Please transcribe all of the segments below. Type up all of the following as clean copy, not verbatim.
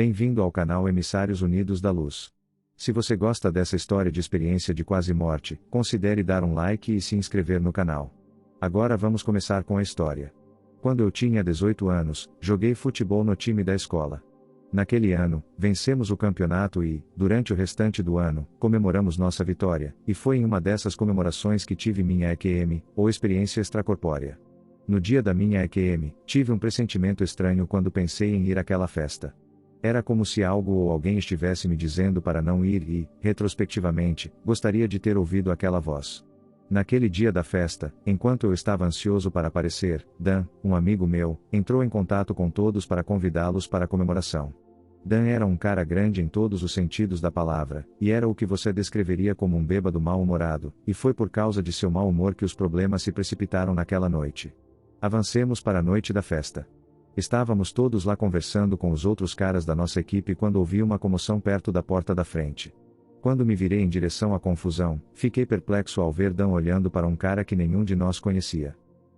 Bem-vindo ao canal Emissários Unidos da Luz. Se você gosta dessa história de experiência de quase morte, considere dar um like e se inscrever no canal. Agora vamos começar com a história. Quando eu tinha 18 anos, joguei futebol no time da escola. Naquele ano, vencemos o campeonato e, durante o restante do ano, comemoramos nossa vitória, e foi em uma dessas comemorações que tive minha EQM, ou experiência extracorpórea. No dia da minha EQM, tive um pressentimento estranho quando pensei em ir àquela festa. Era como se algo ou alguém estivesse me dizendo para não ir e, retrospectivamente, gostaria de ter ouvido aquela voz. Naquele dia da festa, enquanto eu estava ansioso para aparecer, Dan, um amigo meu, entrou em contato com todos para convidá-los para a comemoração. Dan era um cara grande em todos os sentidos da palavra, e era o que você descreveria como um bêbado mal-humorado, e foi por causa de seu mau humor que os problemas se precipitaram naquela noite. Avancemos para a noite da festa. Estávamos todos lá conversando com os outros caras da nossa equipe quando ouvi uma comoção perto da porta da frente. Quando me virei em direção à confusão, fiquei perplexo ao ver Dan olhando para um cara que nenhum de nós conhecia.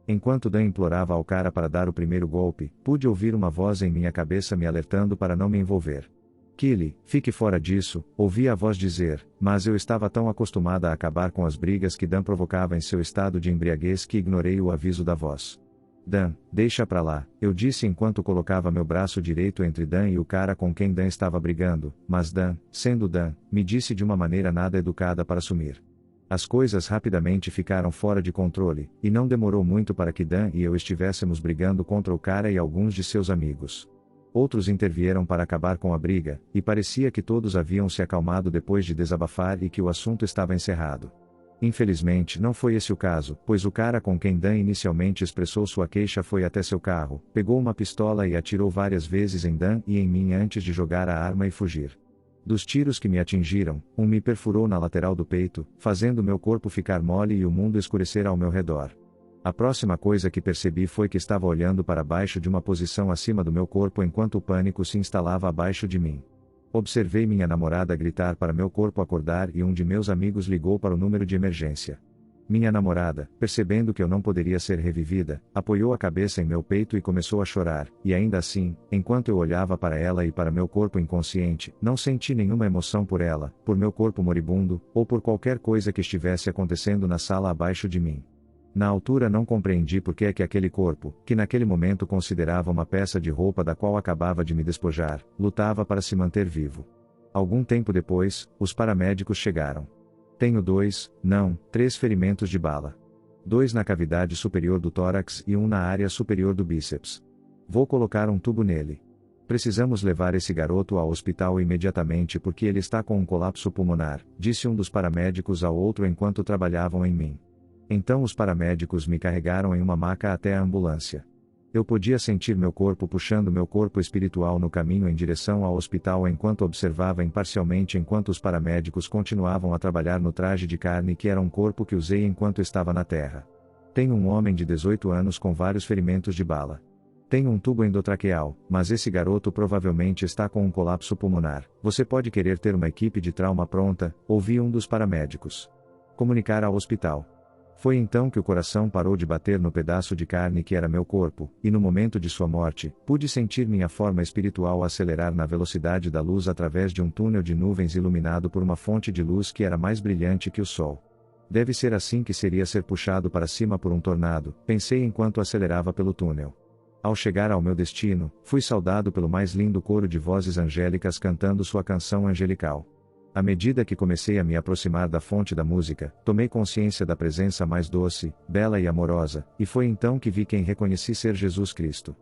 Enquanto Dan implorava ao cara para dar o primeiro golpe, pude ouvir uma voz em minha cabeça me alertando para não me envolver. Killy, fique fora disso, ouvi a voz dizer, mas eu estava tão acostumada a acabar com as brigas que Dan provocava em seu estado de embriaguez que ignorei o aviso da voz. Dan, deixa pra lá, eu disse enquanto colocava meu braço direito entre Dan e o cara com quem Dan estava brigando, mas Dan, sendo Dan, me disse de uma maneira nada educada para sumir. As coisas rapidamente ficaram fora de controle, e não demorou muito para que Dan e eu estivéssemos brigando contra o cara e alguns de seus amigos. Outros intervieram para acabar com a briga, e parecia que todos haviam se acalmado depois de desabafar e que o assunto estava encerrado. Infelizmente não foi esse o caso, pois o cara com quem Dan inicialmente expressou sua queixa foi até seu carro, pegou uma pistola e atirou várias vezes em Dan e em mim antes de jogar a arma e fugir. Dos tiros que me atingiram, um me perfurou na lateral do peito, fazendo meu corpo ficar mole e o mundo escurecer ao meu redor. A próxima coisa que percebi foi que estava olhando para baixo de uma posição acima do meu corpo enquanto o pânico se instalava abaixo de mim. Observei minha namorada gritar para meu corpo acordar e um de meus amigos ligou para o número de emergência. Minha namorada, percebendo que eu não poderia ser revivida, apoiou a cabeça em meu peito e começou a chorar, e ainda assim, enquanto eu olhava para ela e para meu corpo inconsciente, não senti nenhuma emoção por ela, por meu corpo moribundo, ou por qualquer coisa que estivesse acontecendo na sala abaixo de mim. Na altura não compreendi por que aquele corpo, que naquele momento considerava uma peça de roupa da qual acabava de me despojar, lutava para se manter vivo. Algum tempo depois, os paramédicos chegaram. Tenho 3 ferimentos de bala. 2 na cavidade superior do tórax e 1 na área superior do bíceps. Vou colocar um tubo nele. Precisamos levar esse garoto ao hospital imediatamente porque ele está com um colapso pulmonar, disse um dos paramédicos ao outro enquanto trabalhavam em mim. Então os paramédicos me carregaram em uma maca até a ambulância. Eu podia sentir meu corpo puxando meu corpo espiritual no caminho em direção ao hospital enquanto observava imparcialmente enquanto os paramédicos continuavam a trabalhar no traje de carne que era um corpo que usei enquanto estava na Terra. Tenho um homem de 18 anos com vários ferimentos de bala. Tenho um tubo endotraqueal, mas esse garoto provavelmente está com um colapso pulmonar. Você pode querer ter uma equipe de trauma pronta, ouvi um dos paramédicos. Comunicar ao hospital. Foi então que o coração parou de bater no pedaço de carne que era meu corpo, e no momento de sua morte, pude sentir minha forma espiritual acelerar na velocidade da luz através de um túnel de nuvens iluminado por uma fonte de luz que era mais brilhante que o sol. Deve ser assim que seria ser puxado para cima por um tornado, pensei enquanto acelerava pelo túnel. Ao chegar ao meu destino, fui saudado pelo mais lindo coro de vozes angélicas cantando sua canção angelical. À medida que comecei a me aproximar da fonte da música, tomei consciência da presença mais doce, bela e amorosa, e foi então que vi quem reconheci ser Jesus Cristo.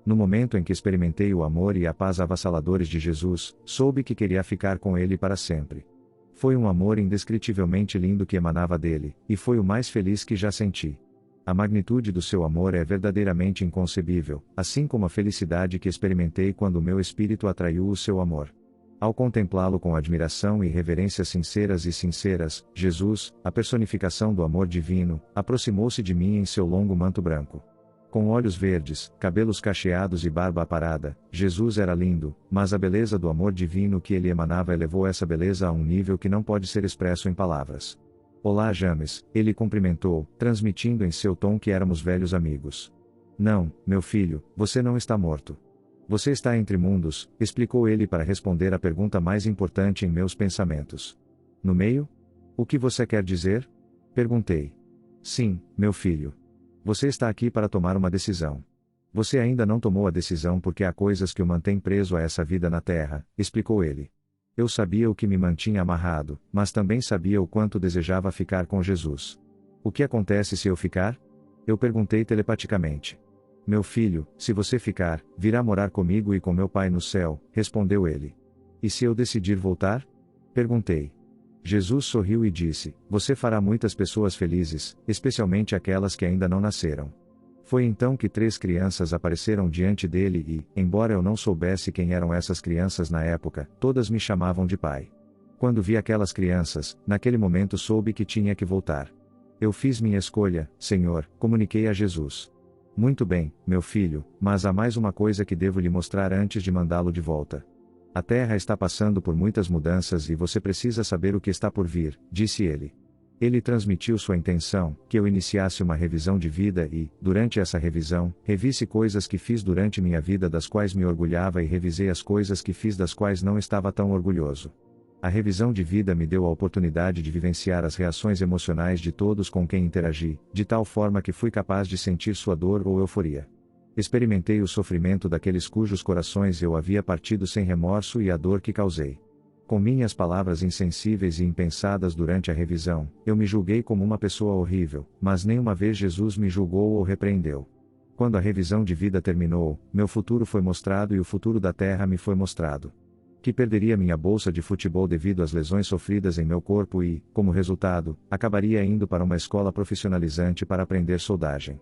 No momento em que experimentei o amor e a paz avassaladores de Jesus, soube que queria ficar com ele para sempre. Foi um amor indescritivelmente lindo que emanava dele, e foi o mais feliz que já senti. A magnitude do seu amor é verdadeiramente inconcebível, assim como a felicidade que experimentei quando o meu espírito atraiu o seu amor. Ao contemplá-lo com admiração e reverências sinceras, Jesus, a personificação do amor divino, aproximou-se de mim em seu longo manto branco. Com olhos verdes, cabelos cacheados e barba aparada, Jesus era lindo, mas a beleza do amor divino que ele emanava elevou essa beleza a um nível que não pode ser expresso em palavras. Olá James, ele cumprimentou, transmitindo em seu tom que éramos velhos amigos. Não, meu filho, você não está morto. Você está entre mundos, explicou ele para responder à pergunta mais importante em meus pensamentos. No meio? O que você quer dizer? Perguntei. Sim, meu filho. Você está aqui para tomar uma decisão. Você ainda não tomou a decisão porque há coisas que o mantêm preso a essa vida na Terra, explicou ele. Eu sabia o que me mantinha amarrado, mas também sabia o quanto desejava ficar com Jesus. O que acontece se eu ficar? Eu perguntei telepaticamente. Meu filho, se você ficar, virá morar comigo e com meu pai no céu, respondeu ele. E se eu decidir voltar? Perguntei. Jesus sorriu e disse: Você fará muitas pessoas felizes, especialmente aquelas que ainda não nasceram. Foi então que 3 crianças apareceram diante dele e, embora eu não soubesse quem eram essas crianças na época, todas me chamavam de pai. Quando vi aquelas crianças, naquele momento soube que tinha que voltar. Eu fiz minha escolha, Senhor, comuniquei a Jesus. Muito bem, meu filho, mas há mais uma coisa que devo lhe mostrar antes de mandá-lo de volta. A Terra está passando por muitas mudanças e você precisa saber o que está por vir, disse ele. Ele transmitiu sua intenção, que eu iniciasse uma revisão de vida e, durante essa revisão, revisse coisas que fiz durante minha vida das quais me orgulhava e revisei as coisas que fiz das quais não estava tão orgulhoso. A revisão de vida me deu a oportunidade de vivenciar as reações emocionais de todos com quem interagi, de tal forma que fui capaz de sentir sua dor ou euforia. Experimentei o sofrimento daqueles cujos corações eu havia partido sem remorso e a dor que causei. Com minhas palavras insensíveis e impensadas durante a revisão, eu me julguei como uma pessoa horrível, mas nenhuma vez Jesus me julgou ou repreendeu. Quando a revisão de vida terminou, meu futuro foi mostrado e o futuro da Terra me foi mostrado. Que perderia minha bolsa de futebol devido às lesões sofridas em meu corpo e, como resultado, acabaria indo para uma escola profissionalizante para aprender soldagem.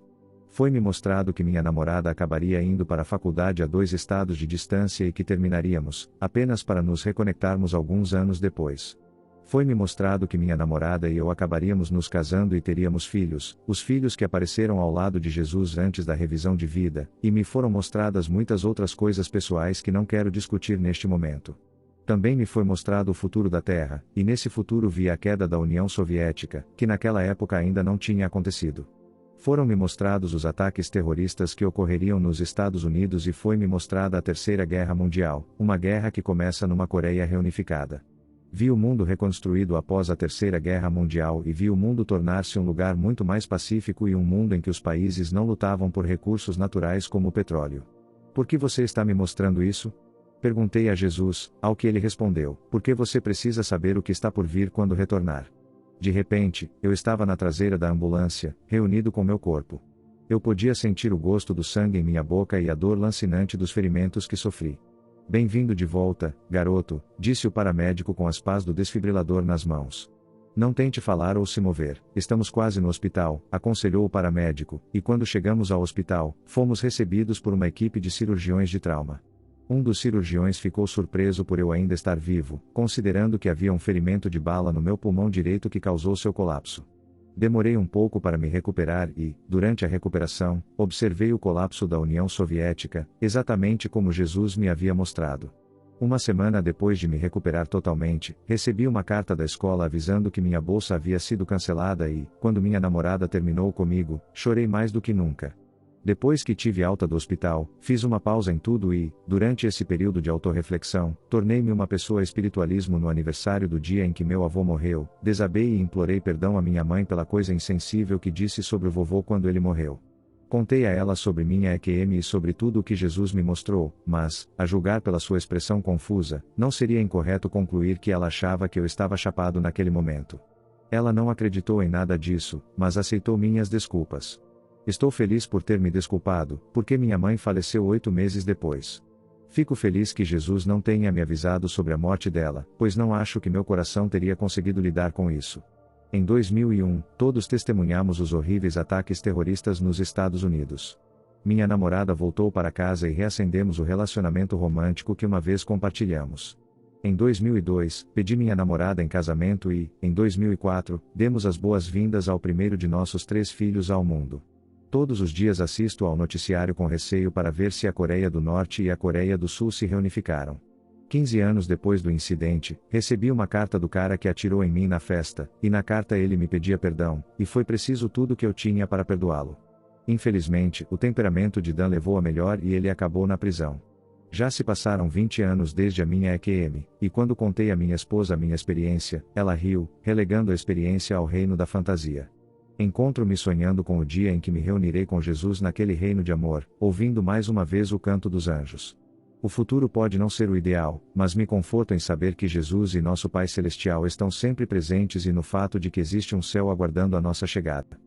Foi-me mostrado que minha namorada acabaria indo para a faculdade a 2 estados de distância e que terminaríamos, apenas para nos reconectarmos alguns anos depois. Foi-me mostrado que minha namorada e eu acabaríamos nos casando e teríamos filhos, os filhos que apareceram ao lado de Jesus antes da revisão de vida, e me foram mostradas muitas outras coisas pessoais que não quero discutir neste momento. Também me foi mostrado o futuro da Terra, e nesse futuro vi a queda da União Soviética, que naquela época ainda não tinha acontecido. Foram-me mostrados os ataques terroristas que ocorreriam nos Estados Unidos e foi-me mostrada a Terceira Guerra Mundial, uma guerra que começa numa Coreia reunificada. Vi o mundo reconstruído após a Terceira Guerra Mundial e vi o mundo tornar-se um lugar muito mais pacífico e um mundo em que os países não lutavam por recursos naturais como o petróleo. Por que você está me mostrando isso? Perguntei a Jesus, ao que ele respondeu: porque você precisa saber o que está por vir quando retornar. De repente, eu estava na traseira da ambulância, reunido com meu corpo. Eu podia sentir o gosto do sangue em minha boca e a dor lancinante dos ferimentos que sofri. Bem-vindo de volta, garoto, disse o paramédico com as pás do desfibrilador nas mãos. Não tente falar ou se mover, estamos quase no hospital, aconselhou o paramédico, e quando chegamos ao hospital, fomos recebidos por uma equipe de cirurgiões de trauma. Um dos cirurgiões ficou surpreso por eu ainda estar vivo, considerando que havia um ferimento de bala no meu pulmão direito que causou seu colapso. Demorei um pouco para me recuperar e, durante a recuperação, observei o colapso da União Soviética, exatamente como Jesus me havia mostrado. Uma semana depois de me recuperar totalmente, recebi uma carta da escola avisando que minha bolsa havia sido cancelada e, quando minha namorada terminou comigo, chorei mais do que nunca. Depois que tive alta do hospital, fiz uma pausa em tudo e, durante esse período de autorreflexão, tornei-me uma pessoa espiritualismo no aniversário do dia em que meu avô morreu, desabei e implorei perdão à minha mãe pela coisa insensível que disse sobre o vovô quando ele morreu. Contei a ela sobre minha EQM e sobre tudo o que Jesus me mostrou, mas, a julgar pela sua expressão confusa, não seria incorreto concluir que ela achava que eu estava chapado naquele momento. Ela não acreditou em nada disso, mas aceitou minhas desculpas. Estou feliz por ter me desculpado, porque minha mãe faleceu 8 meses depois. Fico feliz que Jesus não tenha me avisado sobre a morte dela, pois não acho que meu coração teria conseguido lidar com isso. Em 2001, todos testemunhamos os horríveis ataques terroristas nos Estados Unidos. Minha namorada voltou para casa e reacendemos o relacionamento romântico que uma vez compartilhamos. Em 2002, pedi minha namorada em casamento e, em 2004, demos as boas-vindas ao primeiro de nossos 3 filhos ao mundo. Todos os dias assisto ao noticiário com receio para ver se a Coreia do Norte e a Coreia do Sul se reunificaram. 15 anos depois do incidente, recebi uma carta do cara que atirou em mim na festa, e na carta ele me pedia perdão, e foi preciso tudo que eu tinha para perdoá-lo. Infelizmente, o temperamento de Dan levou a melhor e ele acabou na prisão. Já se passaram 20 anos desde a minha EQM, e quando contei à minha esposa a minha experiência, ela riu, relegando a experiência ao reino da fantasia. Encontro-me sonhando com o dia em que me reunirei com Jesus naquele reino de amor, ouvindo mais uma vez o canto dos anjos. O futuro pode não ser o ideal, mas me conforto em saber que Jesus e nosso Pai Celestial estão sempre presentes e no fato de que existe um céu aguardando a nossa chegada.